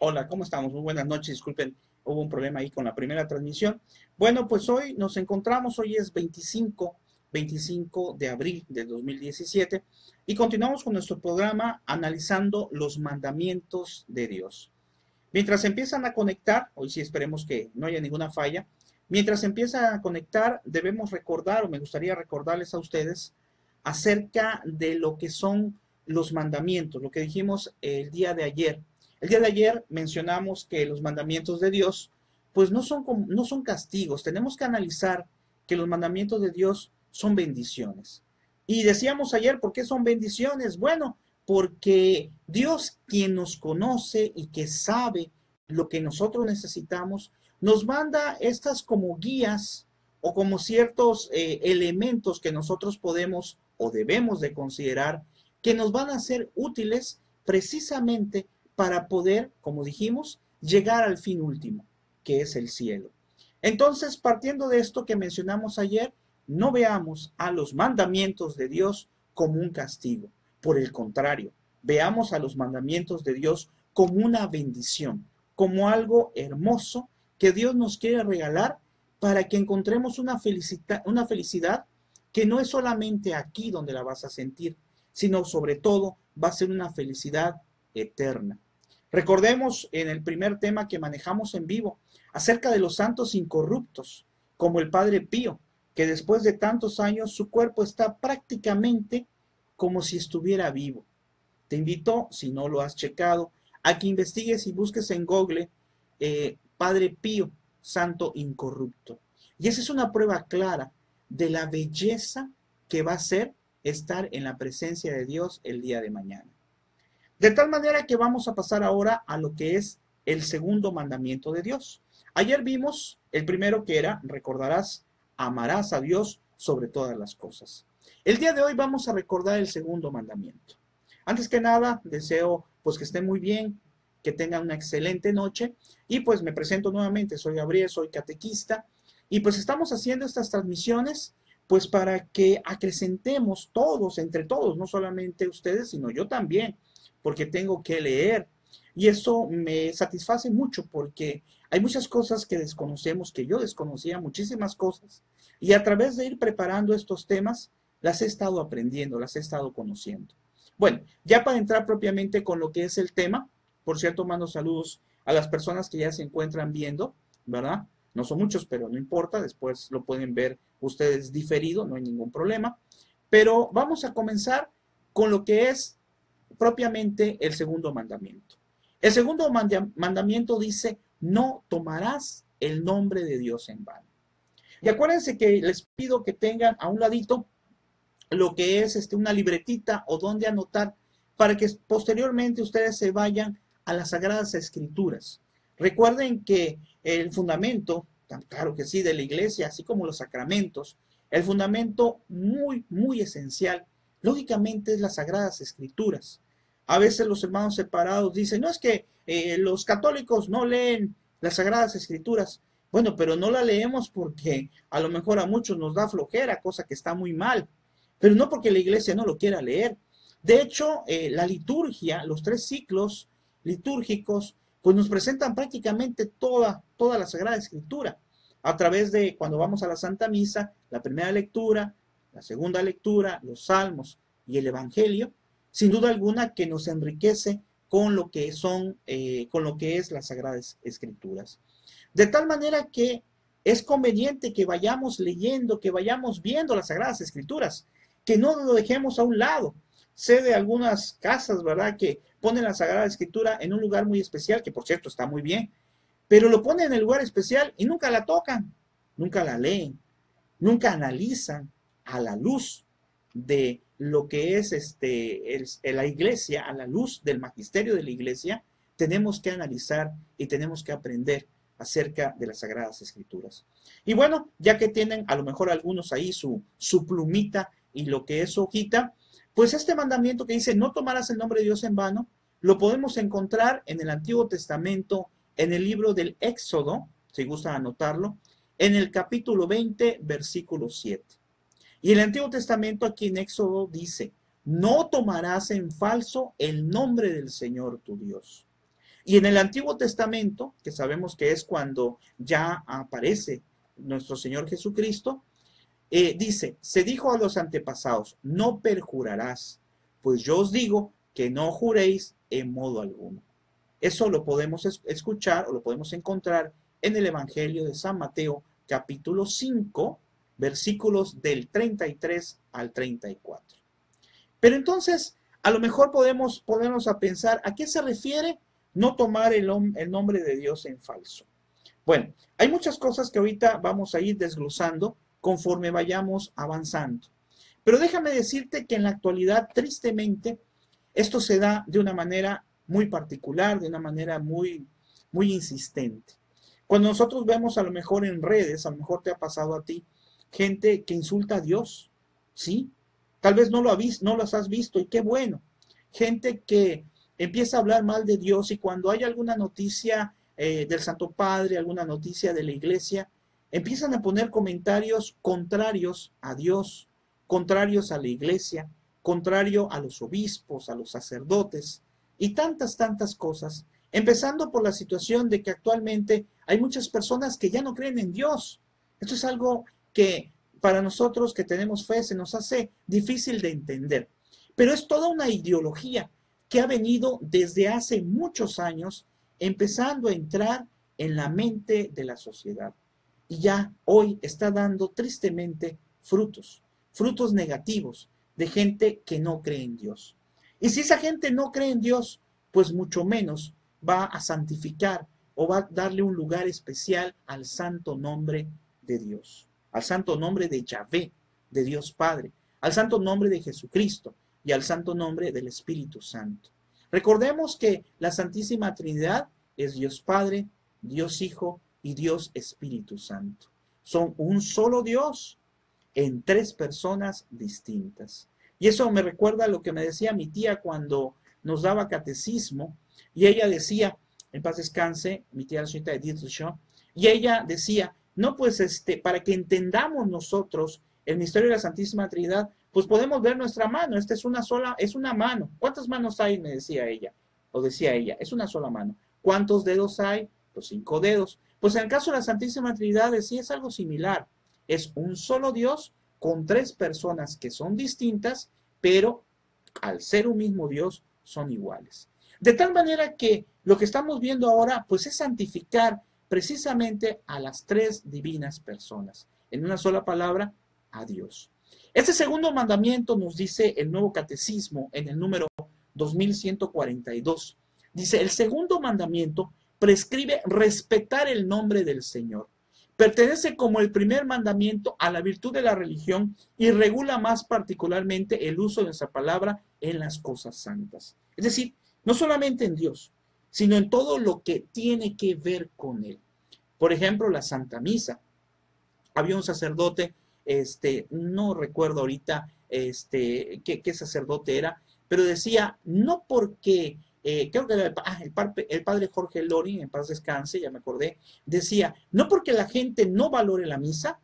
Hola, ¿cómo estamos? Muy buenas noches. Disculpen, hubo un problema ahí con la primera transmisión. Bueno, pues hoy nos encontramos, hoy es 25 de abril del 2017 y continuamos con nuestro programa analizando los mandamientos de Dios. Mientras empiezan a conectar, hoy sí esperemos que no haya ninguna falla, mientras empiezan a conectar debemos recordar, o me gustaría recordarles a ustedes, acerca de lo que son los mandamientos, lo que dijimos el día de ayer. El día de ayer mencionamos que los mandamientos de Dios, pues no son castigos, tenemos que analizar que los mandamientos de Dios son bendiciones. Y decíamos ayer, ¿por qué son bendiciones? Bueno, porque Dios, quien nos conoce y que sabe lo que nosotros necesitamos, nos manda estas como guías o como ciertos elementos que nosotros podemos o debemos de considerar que nos van a ser útiles precisamente para poder, como dijimos, llegar al fin último, que es el cielo. Entonces, partiendo de esto que mencionamos ayer, no veamos a los mandamientos de Dios como un castigo. Por el contrario, veamos a los mandamientos de Dios como una bendición, como algo hermoso que Dios nos quiere regalar para que encontremos una felicidad que no es solamente aquí donde la vas a sentir, sino sobre todo va a ser una felicidad eterna. Recordemos en el primer tema que manejamos en vivo acerca de los santos incorruptos, como el Padre Pío, que después de tantos años su cuerpo está prácticamente como si estuviera vivo. Te invito, si no lo has checado, a que investigues y busques en Google Padre Pío, santo incorrupto. Y esa es una prueba clara de la belleza que va a ser estar en la presencia de Dios el día de mañana. De tal manera que vamos a pasar ahora a lo que es el segundo mandamiento de Dios. Ayer vimos el primero que era, recordarás, amarás a Dios sobre todas las cosas. El día de hoy vamos a recordar el segundo mandamiento. Antes que nada, deseo pues que estén muy bien, que tengan una excelente noche y pues me presento nuevamente, soy Gabriel, soy catequista y pues estamos haciendo estas transmisiones pues para que acrecentemos todos, entre todos, no solamente ustedes, sino yo también, porque tengo que leer. Y eso me satisface mucho porque hay muchas cosas que desconocemos, que yo desconocía, muchísimas cosas. Y a través de ir preparando estos temas, las he estado aprendiendo, las he estado conociendo. Bueno, ya para entrar propiamente con lo que es el tema, por cierto, mando saludos a las personas que ya se encuentran viendo, ¿verdad? No son muchos, pero no importa, después lo pueden ver ustedes diferido, no hay ningún problema. Pero vamos a comenzar con lo que es propiamente el segundo mandamiento. El segundo mandamiento dice, no tomarás el nombre de Dios en vano. Y acuérdense que les pido que tengan a un ladito lo que es una libretita o donde anotar para que posteriormente ustedes se vayan a las Sagradas Escrituras. Recuerden que el fundamento, claro que sí, de la iglesia, así como los sacramentos, el fundamento muy esencial, lógicamente, es las Sagradas Escrituras. A veces los hermanos separados dicen, no es que los católicos no leen las Sagradas Escrituras. Bueno, pero no la leemos porque a lo mejor a muchos nos da flojera, cosa que está muy mal, pero no porque la iglesia no lo quiera leer. De hecho, la liturgia, los 3 ciclos litúrgicos, pues nos presentan prácticamente toda la Sagrada Escritura, a través de cuando vamos a la Santa Misa, la primera lectura, la segunda lectura, los salmos y el Evangelio, sin duda alguna que nos enriquece con lo que con lo que es las Sagradas Escrituras. De tal manera que es conveniente que vayamos leyendo, que vayamos viendo las Sagradas Escrituras, que no lo dejemos a un lado. Sé de algunas casas, ¿verdad?, que ponen la Sagrada Escritura en un lugar muy especial, que por cierto está muy bien, pero lo ponen en el lugar especial y nunca la tocan, nunca la leen, nunca analizan a la luz de lo que es la iglesia, a la luz del magisterio de la iglesia. Tenemos que analizar y tenemos que aprender acerca de las Sagradas Escrituras. Y bueno, ya que tienen a lo mejor algunos ahí su plumita y lo que es su hojita, pues este mandamiento que dice no tomarás el nombre de Dios en vano, lo podemos encontrar en el Antiguo Testamento, en el libro del Éxodo, si gustan anotarlo, en el capítulo 20, versículo 7. Y el Antiguo Testamento aquí en Éxodo dice, no tomarás en falso el nombre del Señor tu Dios. Y en el Antiguo Testamento, que sabemos que es cuando ya aparece nuestro Señor Jesucristo, dice, se dijo a los antepasados, no perjurarás, pues yo os digo que no juréis en modo alguno. Eso lo podemos escuchar o lo podemos encontrar en el Evangelio de San Mateo, capítulo 5, versículos del 33 al 34. Pero entonces, a lo mejor podemos ponernos a pensar, ¿a qué se refiere no tomar el nombre de Dios en falso? Bueno, hay muchas cosas que ahorita vamos a ir desglosando conforme vayamos avanzando. Pero déjame decirte que en la actualidad, tristemente, esto se da de una manera muy particular, de una manera muy insistente. Cuando nosotros vemos a lo mejor en redes, a lo mejor te ha pasado a ti, gente que insulta a Dios, ¿sí? Tal vez no los has visto y qué bueno. Gente que empieza a hablar mal de Dios y cuando hay alguna noticia del Santo Padre, alguna noticia de la iglesia, empiezan a poner comentarios contrarios a Dios, contrarios a la iglesia, contrario a los obispos, a los sacerdotes y tantas cosas, empezando por la situación de que actualmente hay muchas personas que ya no creen en Dios. Esto es algo que para nosotros que tenemos fe se nos hace difícil de entender, pero es toda una ideología que ha venido desde hace muchos años empezando a entrar en la mente de la sociedad y ya hoy está dando tristemente frutos negativos de gente que no cree en Dios. Y si esa gente no cree en Dios, pues mucho menos va a santificar o va a darle un lugar especial al santo nombre de Dios, al santo nombre de Yahvé, de Dios Padre, al santo nombre de Jesucristo y al santo nombre del Espíritu Santo. Recordemos que la Santísima Trinidad es Dios Padre, Dios Hijo y Dios Espíritu Santo. Son un solo Dios en tres personas distintas. Y eso me recuerda a lo que me decía mi tía cuando nos daba catecismo, y ella decía, en paz descanse, mi tía la señorita Edith Richaud, y ella decía, no, pues para que entendamos nosotros el misterio de la Santísima Trinidad, pues podemos ver nuestra mano, esta es una mano. ¿Cuántas manos hay? Me decía ella, o decía ella, es una sola mano. ¿Cuántos dedos hay? Pues 5 dedos. Pues en el caso de la Santísima Trinidad, sí es algo similar. Es un solo Dios con tres personas que son distintas, pero al ser un mismo Dios son iguales. De tal manera que lo que estamos viendo ahora, pues es santificar precisamente a las tres divinas personas. En una sola palabra, a Dios. Este segundo mandamiento nos dice el Nuevo Catecismo en el número 2142. Dice, el segundo mandamiento prescribe respetar el nombre del Señor. Pertenece como el primer mandamiento a la virtud de la religión y regula más particularmente el uso de nuestra palabra en las cosas santas. Es decir, no solamente en Dios, sino en todo lo que tiene que ver con Él. Por ejemplo, la Santa Misa. Había un sacerdote, no recuerdo ahorita qué sacerdote era, pero decía, no porque, creo que era el padre Jorge Loring, en paz descanse, ya me acordé, decía, no porque la gente no valore la misa,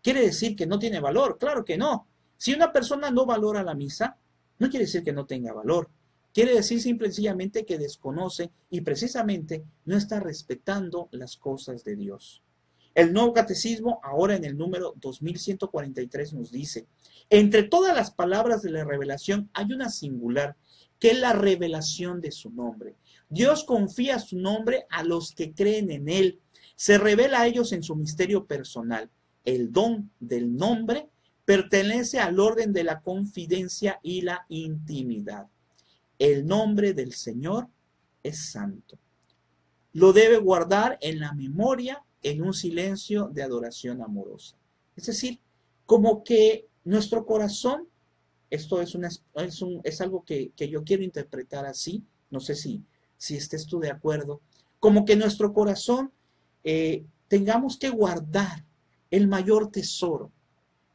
quiere decir que no tiene valor. Claro que no. Si una persona no valora la misa, no quiere decir que no tenga valor. Quiere decir sencillamente que desconoce y precisamente no está respetando las cosas de Dios. El Nuevo Catecismo, ahora en el número 2143, nos dice, entre todas las palabras de la revelación hay una singular, que es la revelación de su nombre. Dios confía su nombre a los que creen en Él. Se revela a ellos en su misterio personal. El don del nombre pertenece al orden de la confidencia y la intimidad. El nombre del Señor es santo. Lo debe guardar en la memoria, en un silencio de adoración amorosa. Es decir, como que nuestro corazón, esto es algo que yo quiero interpretar así, no sé si estés tú de acuerdo, como que nuestro corazón tengamos que guardar el mayor tesoro,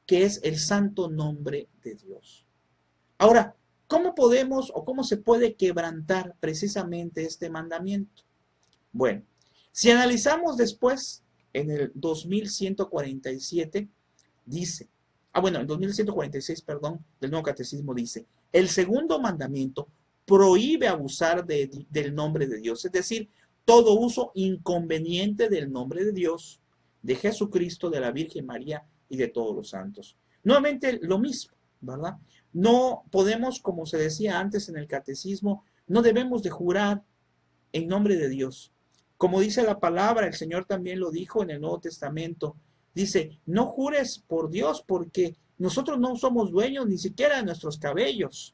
que es el santo nombre de Dios. Ahora, ¿cómo podemos o cómo se puede quebrantar precisamente este mandamiento? Bueno, si analizamos después, en el 2147, dice, en 2146, perdón, del Nuevo Catecismo dice, el segundo mandamiento prohíbe abusar del nombre de Dios, es decir, todo uso inconveniente del nombre de Dios, de Jesucristo, de la Virgen María y de todos los santos. Nuevamente lo mismo, ¿verdad? No podemos, como se decía antes en el catecismo, no debemos de jurar en nombre de Dios. Como dice la palabra, el Señor también lo dijo en el Nuevo Testamento. Dice, no jures por Dios porque nosotros no somos dueños ni siquiera de nuestros cabellos,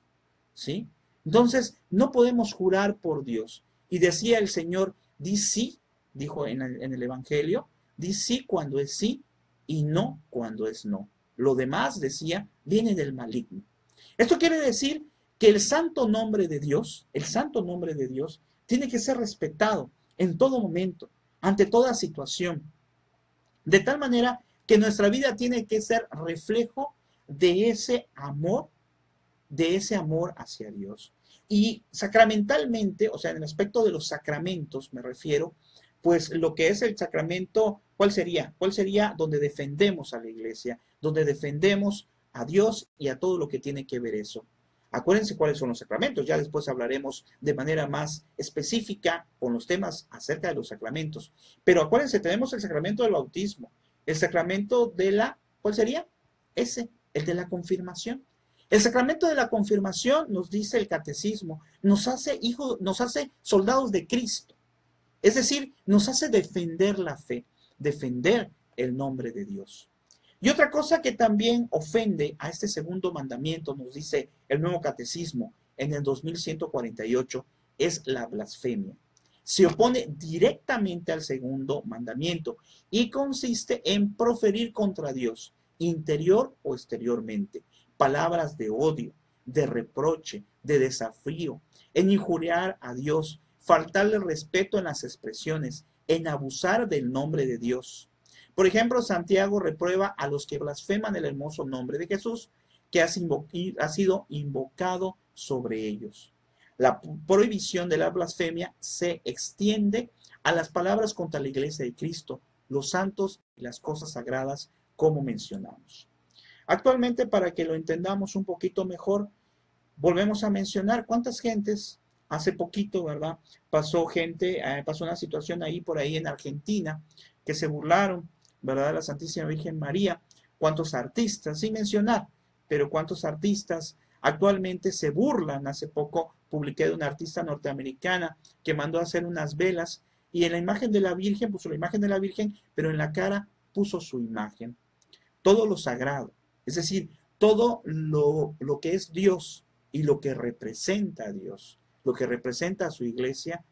¿sí? Entonces, no podemos jurar por Dios. Y decía el Señor, di sí, dijo en el Evangelio, di sí cuando es sí y no cuando es no. Lo demás, decía, viene del maligno. Esto quiere decir que el santo nombre de Dios, tiene que ser respetado en todo momento, ante toda situación. De tal manera que nuestra vida tiene que ser reflejo de ese amor hacia Dios. Y sacramentalmente, o sea, en el aspecto de los sacramentos me refiero, pues lo que es el sacramento, ¿cuál sería? ¿Cuál sería donde defendemos a la iglesia, donde defendemos a Dios y a todo lo que tiene que ver eso? Acuérdense cuáles son los sacramentos, ya después hablaremos de manera más específica con los temas acerca de los sacramentos. Pero acuérdense, tenemos el sacramento del bautismo, el sacramento de la, ¿cuál sería? Ese, el de la confirmación. El sacramento de la confirmación, nos dice el catecismo, nos hace soldados de Cristo. Es decir, nos hace defender la fe, defender el nombre de Dios. Y otra cosa que también ofende a este segundo mandamiento, nos dice el nuevo catecismo en el 2148, es la blasfemia. Se opone directamente al segundo mandamiento y consiste en proferir contra Dios, interior o exteriormente, palabras de odio, de reproche, de desafío, en injuriar a Dios, faltarle respeto en las expresiones, en abusar del nombre de Dios. Por ejemplo, Santiago reprueba a los que blasfeman el hermoso nombre de Jesús, que ha sido invocado sobre ellos. La prohibición de la blasfemia se extiende a las palabras contra la iglesia de Cristo, los santos y las cosas sagradas, como mencionamos. Actualmente, para que lo entendamos un poquito mejor, volvemos a mencionar cuántas gentes, hace poquito, ¿verdad? Pasó una situación ahí por ahí en Argentina, que se burlaron, ¿verdad? De la Santísima Virgen María. Cuántos artistas, sin mencionar, pero cuántos artistas actualmente se burlan. Hace poco publiqué de una artista norteamericana que mandó a hacer unas velas y en la imagen de la Virgen puso la imagen de la Virgen, pero en la cara puso su imagen. Todo lo sagrado, es decir, todo lo que es Dios y lo que representa a Dios, lo que representa a su iglesia,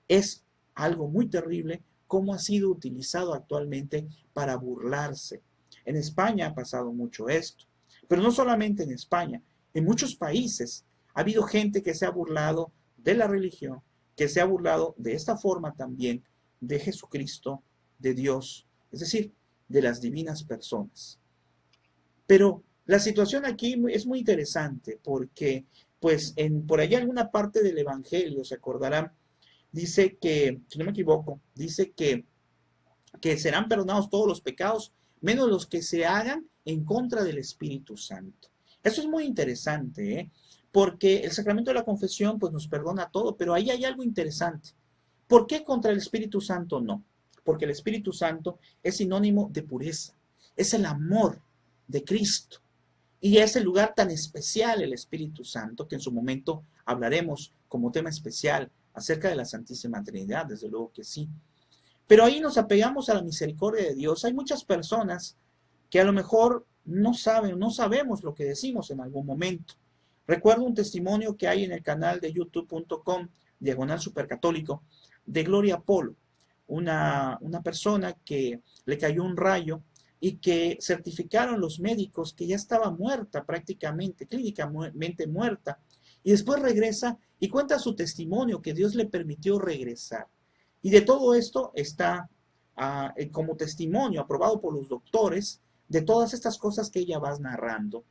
es algo muy terrible cómo ha sido utilizado actualmente para burlarse. En España ha pasado mucho esto, pero no solamente en España, en muchos países ha habido gente que se ha burlado de la religión, que se ha burlado de esta forma también de Jesucristo, de Dios, es decir, de las divinas personas. Pero la situación aquí es muy interesante porque, pues, por allá en alguna parte del Evangelio, se acordarán, dice que, si no me equivoco, dice que serán perdonados todos los pecados, menos los que se hagan en contra del Espíritu Santo. Eso es muy interesante, ¿eh? Porque el sacramento de la confesión, pues, nos perdona todo, pero ahí hay algo interesante. ¿Por qué contra el Espíritu Santo no? Porque el Espíritu Santo es sinónimo de pureza, es el amor de Cristo. Y es el lugar tan especial el Espíritu Santo, que en su momento hablaremos como tema especial acerca de la Santísima Trinidad, desde luego que sí. Pero ahí nos apegamos a la misericordia de Dios. Hay muchas personas que a lo mejor no saben, no sabemos lo que decimos en algún momento. Recuerdo un testimonio que hay en el canal de youtube.com/supercatólico de Gloria Polo, una persona que le cayó un rayo y que certificaron los médicos que ya estaba muerta prácticamente, clínicamente muerta, y después regresa y cuenta su testimonio que Dios le permitió regresar. Y de todo esto está como testimonio aprobado por los doctores de todas estas cosas que ella va narrando.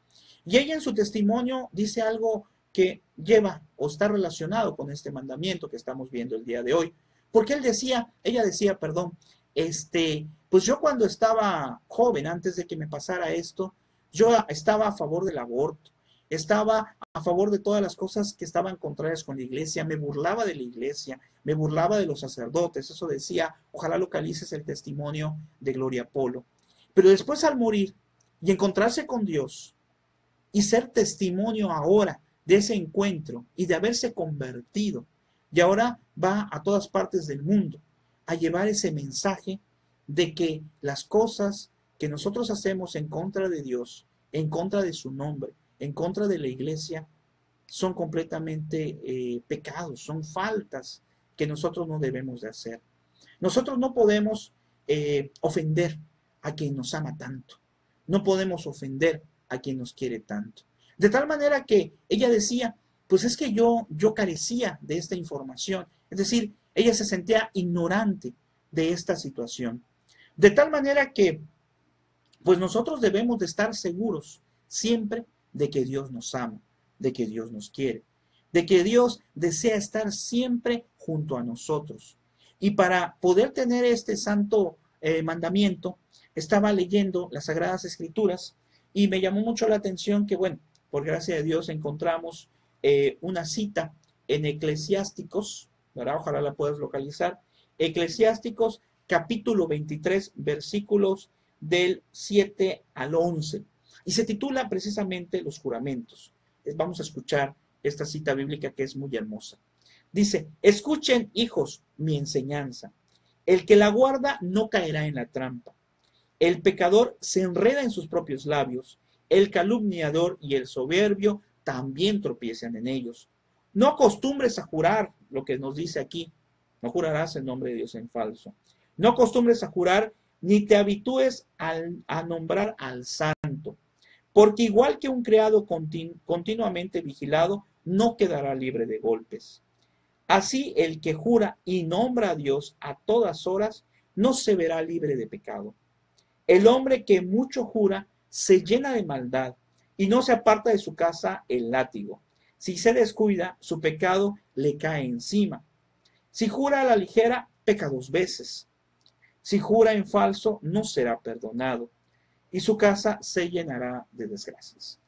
Y ella en su testimonio dice algo que lleva o está relacionado con este mandamiento que estamos viendo el día de hoy. Porque ella decía, pues yo cuando estaba joven, antes de que me pasara esto, yo estaba a favor del aborto. estaba a favor de todas las cosas que estaban contrarias con la iglesia, me burlaba de la iglesia, me burlaba de los sacerdotes, eso decía, ojalá localices el testimonio de Gloria Polo. Pero después al morir y encontrarse con Dios y ser testimonio ahora de ese encuentro y de haberse convertido, y ahora va a todas partes del mundo a llevar ese mensaje de que las cosas que nosotros hacemos en contra de Dios, en contra de su nombre, en contra de la iglesia, son completamente pecados, son faltas que nosotros no debemos de hacer. Nosotros no podemos ofender a quien nos ama tanto. No podemos ofender a quien nos quiere tanto. De tal manera que ella decía, pues es que yo carecía de esta información. Es decir, ella se sentía ignorante de esta situación. De tal manera que, pues nosotros debemos de estar seguros siempre de que Dios nos ama, de que Dios nos quiere, de que Dios desea estar siempre junto a nosotros. Y para poder tener este santo mandamiento, estaba leyendo las Sagradas Escrituras y me llamó mucho la atención que, bueno, por gracia de Dios encontramos una cita en Eclesiásticos, ¿verdad? Ojalá la puedas localizar. Eclesiásticos capítulo 23, versículos del 7 al 11. Y se titula precisamente Los juramentos. Vamos a escuchar esta cita bíblica que es muy hermosa. Dice, escuchen, hijos, mi enseñanza. El que la guarda no caerá en la trampa. El pecador se enreda en sus propios labios. El calumniador y el soberbio también tropiezan en ellos. No acostumbres a jurar lo que nos dice aquí. No jurarás en nombre de Dios en falso. No acostumbres a jurar, ni te habitúes a nombrar al santo. Porque igual que un criado continuamente vigilado, no quedará libre de golpes. Así el que jura y nombra a Dios a todas horas, no se verá libre de pecado. El hombre que mucho jura se llena de maldad y no se aparta de su casa el látigo. Si se descuida, su pecado le cae encima. Si jura a la ligera, peca 2 veces. Si jura en falso, no será perdonado y su casa se llenará de desgracias.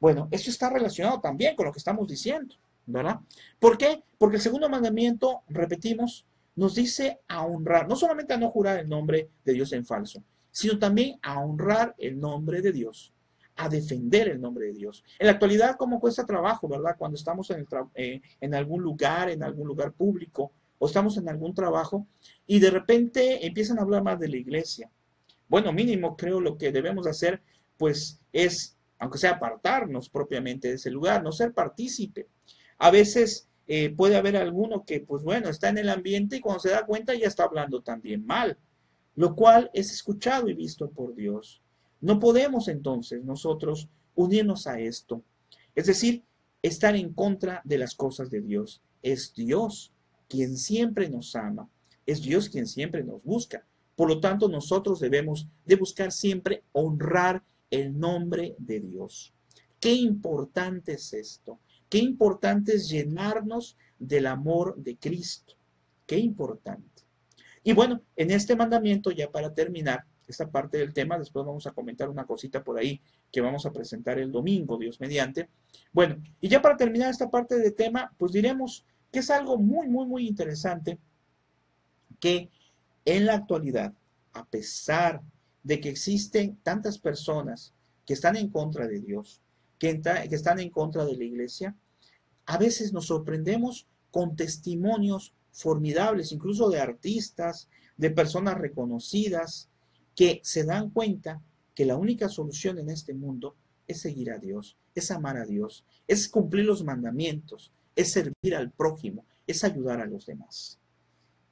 Bueno, eso está relacionado también con lo que estamos diciendo, ¿verdad? ¿Por qué? Porque el segundo mandamiento, repetimos, nos dice a honrar, no solamente a no jurar el nombre de Dios en falso, sino también a honrar el nombre de Dios, a defender el nombre de Dios. En la actualidad, ¿cómo cuesta trabajo, verdad? Cuando estamos en algún lugar público, o estamos en algún trabajo, y de repente empiezan a hablar más de la iglesia. Bueno, mínimo creo lo que debemos hacer, pues es, aunque sea apartarnos propiamente de ese lugar, no ser partícipe. A veces puede haber alguno que, pues bueno, está en el ambiente y cuando se da cuenta ya está hablando también mal, lo cual es escuchado y visto por Dios. No podemos entonces nosotros unirnos a esto. Es decir, estar en contra de las cosas de Dios. Es Dios quien siempre nos ama. Es Dios quien siempre nos busca. Por lo tanto, nosotros debemos de buscar siempre honrar el nombre de Dios. Qué importante es esto. Qué importante es llenarnos del amor de Cristo. Qué importante. Y bueno, en este mandamiento, ya para terminar esta parte del tema, después vamos a comentar una cosita por ahí que vamos a presentar el domingo, Dios mediante. Bueno, y ya para terminar esta parte del tema, pues diremos que es algo muy interesante que en la actualidad, a pesar de que existen tantas personas que están en contra de Dios, que están en contra de la iglesia, a veces nos sorprendemos con testimonios formidables, incluso de artistas, de personas reconocidas, que se dan cuenta que la única solución en este mundo es seguir a Dios, es amar a Dios, es cumplir los mandamientos, es servir al prójimo, es ayudar a los demás.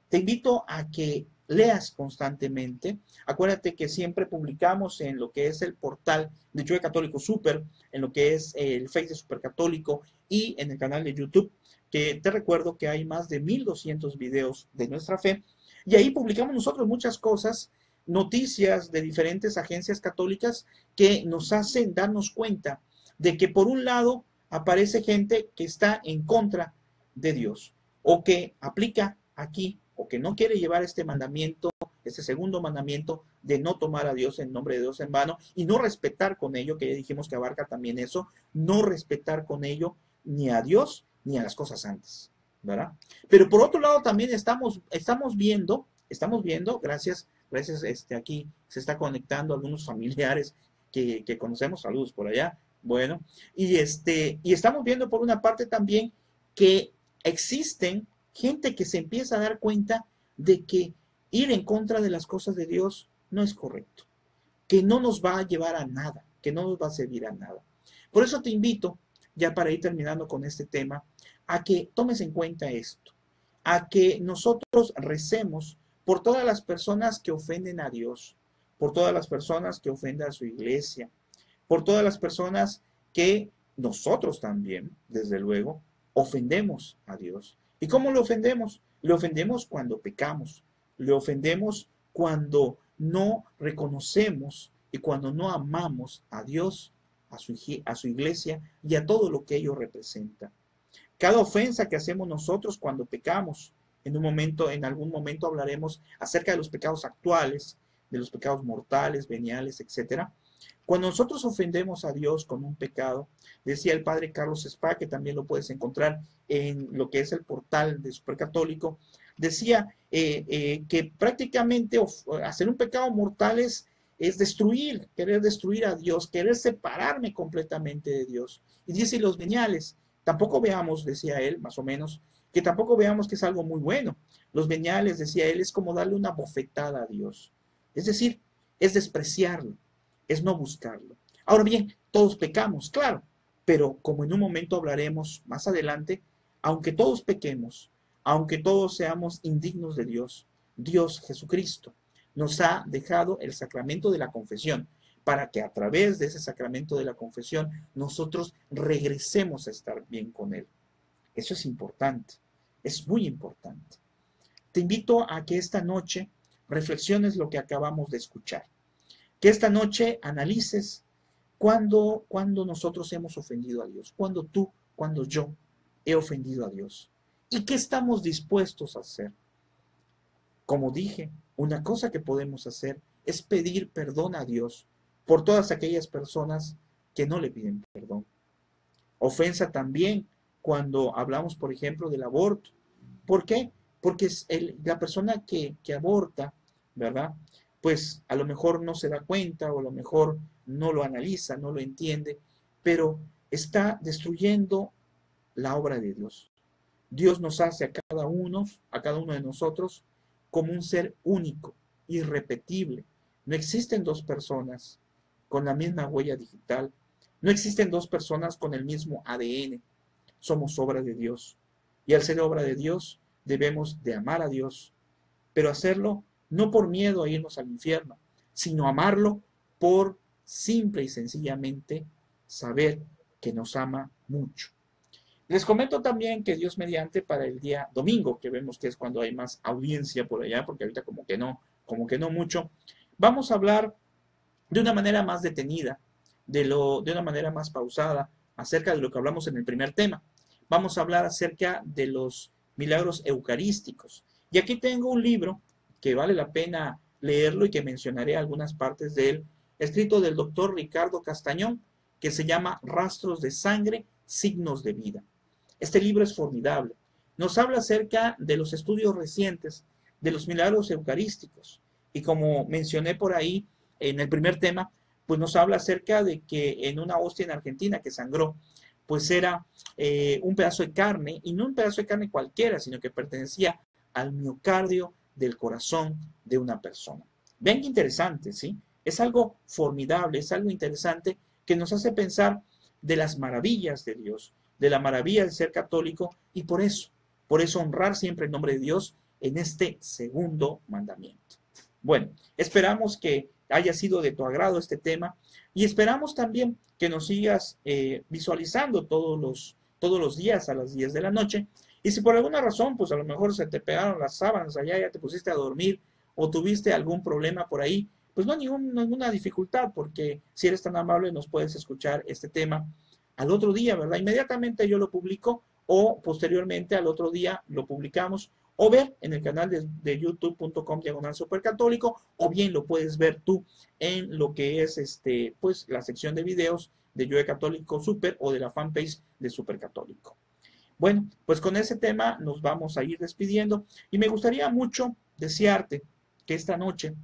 Te invito a que leas constantemente. Acuérdate que siempre publicamos en lo que es el portal de Yo Católico Super, en lo que es el Face de Supercatólico y en el canal de YouTube, que te recuerdo que hay más de 1200 videos de nuestra fe. Y ahí publicamos nosotros muchas cosas, noticias de diferentes agencias católicas que nos hacen darnos cuenta de que por un lado aparece gente que está en contra de Dios o que aplica aquí o que no quiere llevar este mandamiento ese segundo mandamiento de no tomar a Dios en nombre de Dios en vano y no respetar con ello, que ya dijimos que abarca también eso, no respetar con ello ni a Dios ni a las cosas santas, ¿verdad? Pero por otro lado también estamos viendo, gracias, aquí se está conectando algunos familiares que conocemos, saludos por allá, bueno, y estamos viendo por una parte también que existen gente que se empieza a dar cuenta de que ir en contra de las cosas de Dios no es correcto, que no nos va a llevar a nada, que no nos va a servir a nada. Por eso te invito, ya para ir terminando con este tema, a que tomes en cuenta esto, a que nosotros recemos por todas las personas que ofenden a Dios, por todas las personas que ofenden a su iglesia, por todas las personas que nosotros también, desde luego, ofendemos a Dios. ¿Y cómo lo ofendemos? Le ofendemos cuando pecamos, le ofendemos cuando no reconocemos y cuando no amamos a Dios, a su iglesia y a todo lo que ello representa. Cada ofensa que hacemos nosotros cuando pecamos, en algún momento hablaremos acerca de los pecados actuales, de los pecados mortales, veniales, etcétera. Cuando nosotros ofendemos a Dios con un pecado, decía el padre Carlos Spa, que también lo puedes encontrar en lo que es el portal de Supercatólico, decía que prácticamente hacer un pecado mortal es destruir, querer destruir a Dios, querer separarme completamente de Dios. Y dice, los veniales, tampoco veamos, decía él, más o menos, que tampoco veamos que es algo muy bueno. Los veniales, decía él, es como darle una bofetada a Dios. Es decir, es despreciarlo, es no buscarlo. Ahora bien, todos pecamos, claro, pero como en un momento hablaremos más adelante, aunque todos pequemos, aunque todos seamos indignos de Dios, Dios Jesucristo nos ha dejado el sacramento de la confesión, para que a través de ese sacramento de la confesión nosotros regresemos a estar bien con Él. Eso es importante, es muy importante. Te invito a que esta noche reflexiones lo que acabamos de escuchar. Que esta noche analices cuándo nosotros hemos ofendido a Dios, cuando yo he ofendido a Dios. ¿Y qué estamos dispuestos a hacer? Como dije, una cosa que podemos hacer es pedir perdón a Dios por todas aquellas personas que no le piden perdón. Ofensa también cuando hablamos, por ejemplo, del aborto. ¿Por qué? Porque la persona que aborta, ¿verdad? Pues a lo mejor no se da cuenta o a lo mejor no lo analiza, no lo entiende, pero está destruyendo la obra de Dios. Dios nos hace a cada uno de nosotros, como un ser único, irrepetible. No existen dos personas con la misma huella digital. No existen dos personas con el mismo ADN. Somos obra de Dios. Y al ser obra de Dios, debemos de amar a Dios, pero hacerlo no por miedo a irnos al infierno, sino amarlo por simple y sencillamente saber que nos ama mucho. Les comento también que Dios mediante para el día domingo, que vemos que es cuando hay más audiencia por allá, porque ahorita como que no mucho, vamos a hablar de una manera más detenida, de una manera más pausada, acerca de lo que hablamos en el primer tema. Vamos a hablar acerca de los milagros eucarísticos. Y aquí tengo un libro que vale la pena leerlo y que mencionaré algunas partes de él, escrito del doctor Ricardo Castañón, que se llama Rastros de Sangre, Signos de Vida. Este libro es formidable. Nos habla acerca de los estudios recientes de los milagros eucarísticos. Y como mencioné por ahí en el primer tema, pues nos habla acerca de que en una hostia en Argentina que sangró, pues era un pedazo de carne, y no un pedazo de carne cualquiera, sino que pertenecía al miocardio del corazón de una persona. Vean qué interesante, ¿sí? Es algo formidable, es algo interesante que nos hace pensar de las maravillas de Dios, de la maravilla de ser católico, y por eso honrar siempre el nombre de Dios en este segundo mandamiento. Bueno, esperamos que haya sido de tu agrado este tema y esperamos también que nos sigas visualizando todos los días a las 10 de la noche. Y si por alguna razón, pues a lo mejor se te pegaron las sábanas allá, ya te pusiste a dormir o tuviste algún problema por ahí, pues no hay ninguna dificultad, porque si eres tan amable nos puedes escuchar este tema al otro día, ¿verdad? Inmediatamente yo lo publico o posteriormente al otro día lo publicamos, o ver en el canal de youtube.com/supercatólico, o bien lo puedes ver tú en lo que es pues la sección de videos de Yo de Católico Super o de la fanpage de Supercatólico. Bueno, pues con ese tema nos vamos a ir despidiendo y me gustaría mucho desearte que esta noche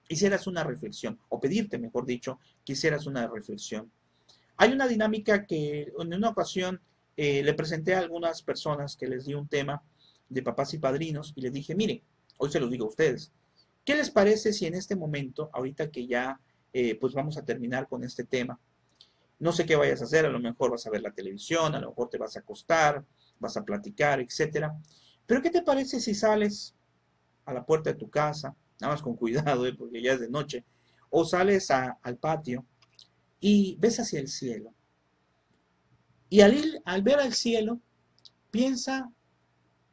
hicieras una reflexión, o pedirte, mejor dicho, que hicieras una reflexión. Hay una dinámica que en una ocasión le presenté a algunas personas que les di un tema de papás y padrinos y les dije, mire, hoy se los digo a ustedes, ¿qué les parece si en este momento, ahorita que ya pues vamos a terminar con este tema, no sé qué vayas a hacer, a lo mejor vas a ver la televisión, a lo mejor te vas a acostar, vas a platicar, etcétera, pero ¿qué te parece si sales a la puerta de tu casa, nada más con cuidado, porque ya es de noche, o sales al patio y ves hacia el cielo? Y al ver al cielo, piensa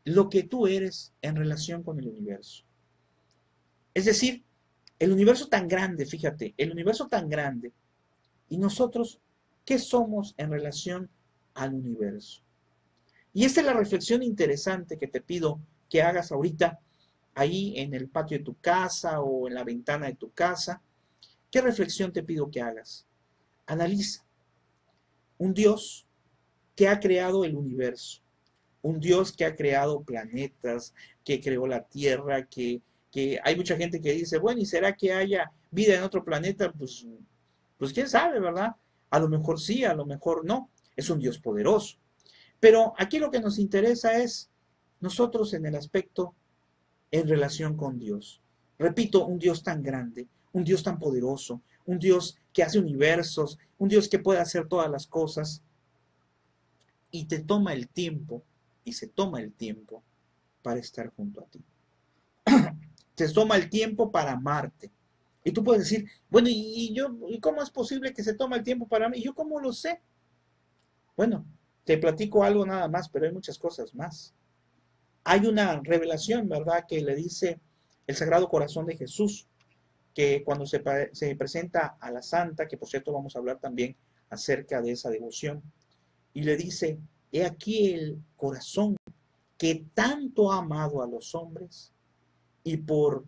lo que tú eres en relación con el universo. Es decir, el universo tan grande, fíjate, el universo tan grande, y nosotros, ¿qué somos en relación al universo? Y esta es la reflexión interesante que te pido que hagas ahorita, ahí en el patio de tu casa o en la ventana de tu casa. ¿Qué reflexión te pido que hagas? Analiza un Dios que ha creado el universo, un Dios que ha creado planetas, que creó la Tierra, que hay mucha gente que dice, bueno, ¿y será que haya vida en otro planeta? Pues quién sabe, ¿verdad? A lo mejor sí, a lo mejor no. Es un Dios poderoso. Pero aquí lo que nos interesa es nosotros en el aspecto en relación con Dios. Repito, un Dios tan grande, un Dios tan poderoso, un Dios que hace universos, un Dios que puede hacer todas las cosas y te toma el tiempo y se toma el tiempo para estar junto a ti. Te toma el tiempo para amarte. Y tú puedes decir, bueno, ¿y cómo es posible que se tome el tiempo para mí? ¿Y yo cómo lo sé? Bueno, te platico algo nada más, pero hay muchas cosas más. Hay una revelación, ¿verdad?, que le dice el Sagrado Corazón de Jesús, que cuando se presenta a la Santa, que por cierto vamos a hablar también acerca de esa devoción, y le dice, he aquí el corazón que tanto ha amado a los hombres y por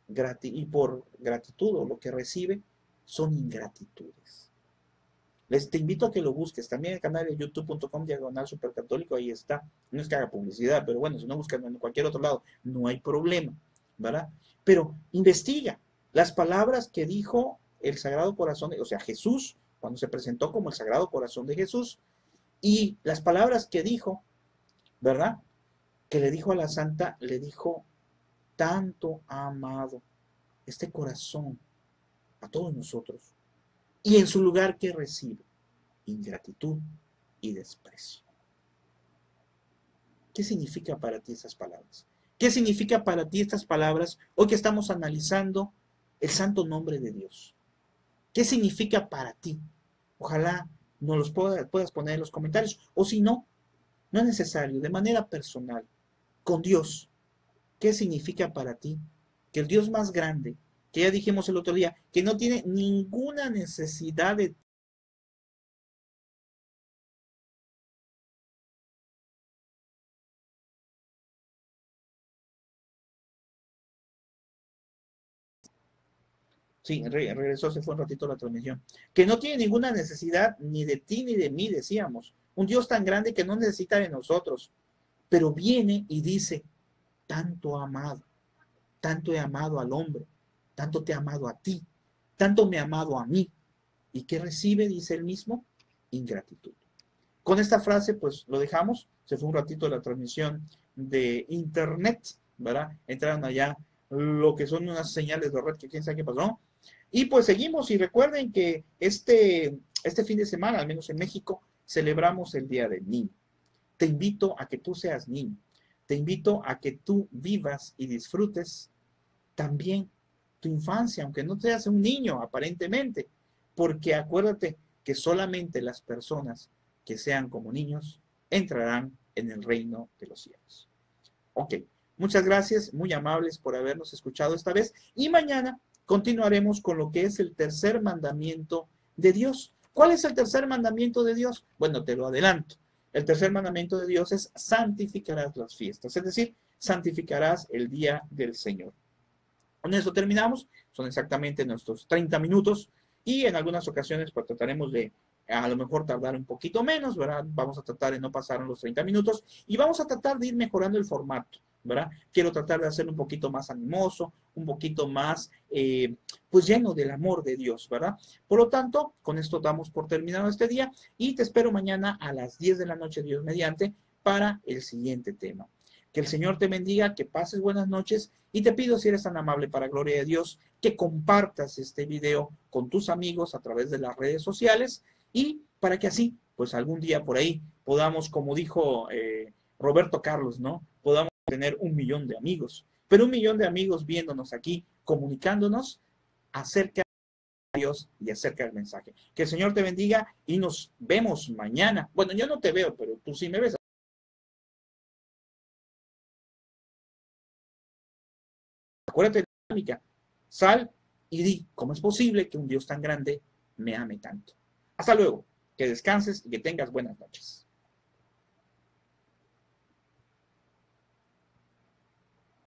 gratitud o lo que recibe son ingratitudes. Te invito a que lo busques. También el canal de youtube.com/supercatólico, ahí está. No es que haga publicidad, pero bueno, si no buscan en cualquier otro lado, no hay problema, ¿verdad? Pero investiga las palabras que dijo el Sagrado Corazón, o sea, Jesús, cuando se presentó como el Sagrado Corazón de Jesús, y las palabras que dijo, ¿verdad? Que le dijo a la Santa, le dijo, tanto ha amado este corazón a todos nosotros, y en su lugar, ¿qué recibe? Ingratitud y desprecio. ¿Qué significa para ti esas palabras? ¿Qué significa para ti estas palabras hoy que estamos analizando el santo nombre de Dios? ¿Qué significa para ti? Ojalá nos los puedas poner en los comentarios, o si no, no es necesario, de manera personal, con Dios. ¿Qué significa para ti que el Dios más grande, que ya dijimos el otro día, que no tiene ninguna necesidad de sí, regresó, se fue un ratito la transmisión. Que no tiene ninguna necesidad ni de ti ni de mí, decíamos. Un Dios tan grande que no necesita de nosotros. Pero viene y dice, tanto amado, tanto he amado al hombre, tanto te he amado a ti, tanto me ha amado a mí. ¿Y qué recibe? Dice él mismo, ingratitud. Con esta frase, pues lo dejamos. Se fue un ratito la transmisión de internet, ¿verdad? Entraron allá lo que son unas señales de red que quién sabe qué pasó. Y pues seguimos y recuerden que este fin de semana, al menos en México, celebramos el Día del Niño. Te invito a que tú seas niño. Te invito a que tú vivas y disfrutes también tu infancia, aunque no seas un niño aparentemente, porque acuérdate que solamente las personas que sean como niños entrarán en el reino de los cielos. Ok, muchas gracias, muy amables por habernos escuchado esta vez y mañana continuaremos con lo que es el tercer mandamiento de Dios. ¿Cuál es el tercer mandamiento de Dios? Bueno, te lo adelanto. El tercer mandamiento de Dios es santificarás las fiestas, es decir, santificarás el día del Señor. Con eso terminamos, son exactamente nuestros 30 minutos y en algunas ocasiones pues trataremos de a lo mejor tardar un poquito menos, ¿verdad? Vamos a tratar de no pasar los 30 minutos y vamos a tratar de ir mejorando el formato, ¿verdad? Quiero tratar de hacerlo un poquito más animoso, un poquito más, pues lleno del amor de Dios, ¿verdad? Por lo tanto, con esto damos por terminado este día y te espero mañana a las 10 de la noche, Dios mediante, para el siguiente tema. Que el Señor te bendiga, que pases buenas noches y te pido, si eres tan amable, para gloria de Dios, que compartas este video con tus amigos a través de las redes sociales y para que así, pues algún día por ahí podamos, como dijo Roberto Carlos, ¿no? Podamos tener 1.000.000 de amigos, pero 1.000.000 de amigos viéndonos aquí, comunicándonos acerca de Dios y acerca del mensaje. Que el Señor te bendiga y nos vemos mañana. Bueno, yo no te veo, pero tú sí me ves. Acuérdate de la dinámica. Sal y di, ¿cómo es posible que un Dios tan grande me ame tanto? Hasta luego. Que descanses y que tengas buenas noches.